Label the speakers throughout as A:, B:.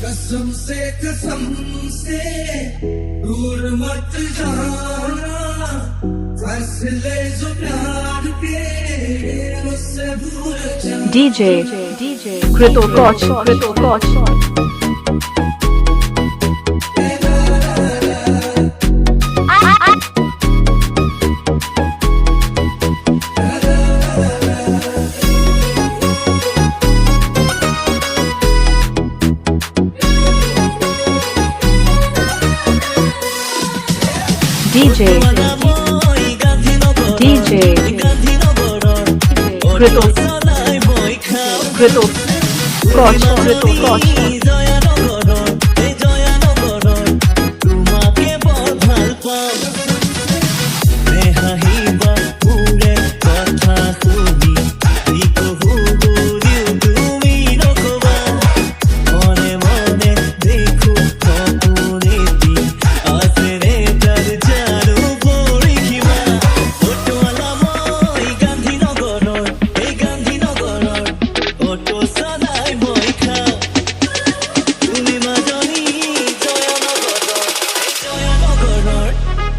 A: कसम से दूर मत जाना, फैसले जो प्यार के उससे भूल जाना।
B: DJ Krito Koch DJ Krito Koch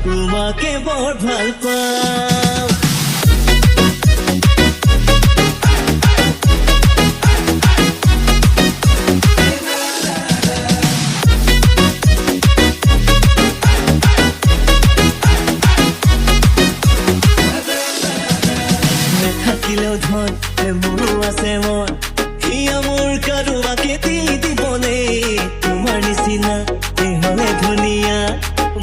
C: তোমাকে বড় ভাল পাও। থাকিলেও ধন মোৰো আছে মন, হিয়া মোৰ কাৰোবাকে দি দিবনে, তোমাৰ নিচিনা হলে ধুনীয়া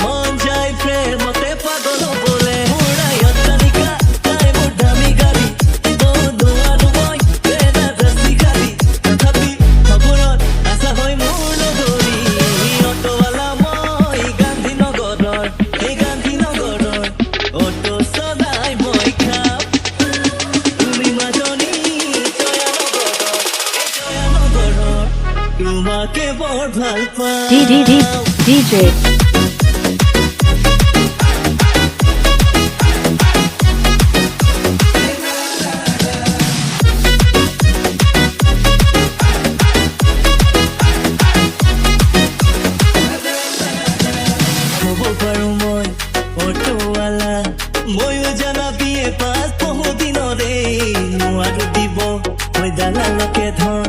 C: মন যায় প্ৰেমতে পাগল হবলে। উৰাই অট্টালিকা তাই মোৰ দামী গাড়ী, নোৱাৰো মই ৰাজী গাড়ী, তথাপি খবৰত আশা হয় মোৰ নগৰী। অটোৱালা মই গান্ধীনগৰৰ, এই গান্ধীনগৰৰ অটো চলাই মই খাওঁ। তুমি মাজনী জয়ানগৰৰ, তোমাকে বৰ ভাল পাওঁ।
B: DJ
C: ক'ব পাৰো মই অটোৱালা, ময়ো জানা বিয়ে পাছ বহু দিনৰে, নোৱাৰো দিব মই দালালকে ধন,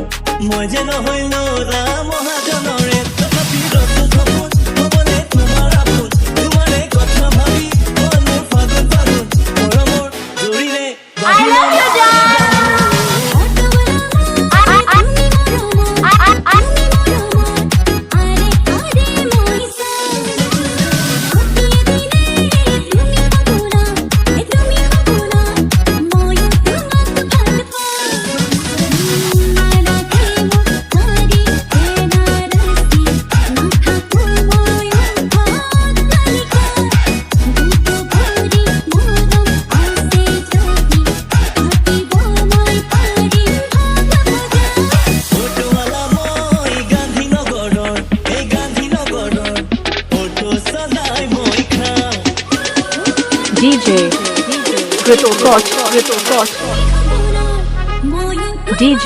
C: মই যে নহয় ল'ৰা মহাজনৰে, তথাপি ৰতো সপোন হ'বনে তোমাৰ আপোন, তোমাৰে কথা ভাবি মোৰ ফাগুন ফাগুন মৰমৰ জৰিৰে
B: DJ Krito Koch DJ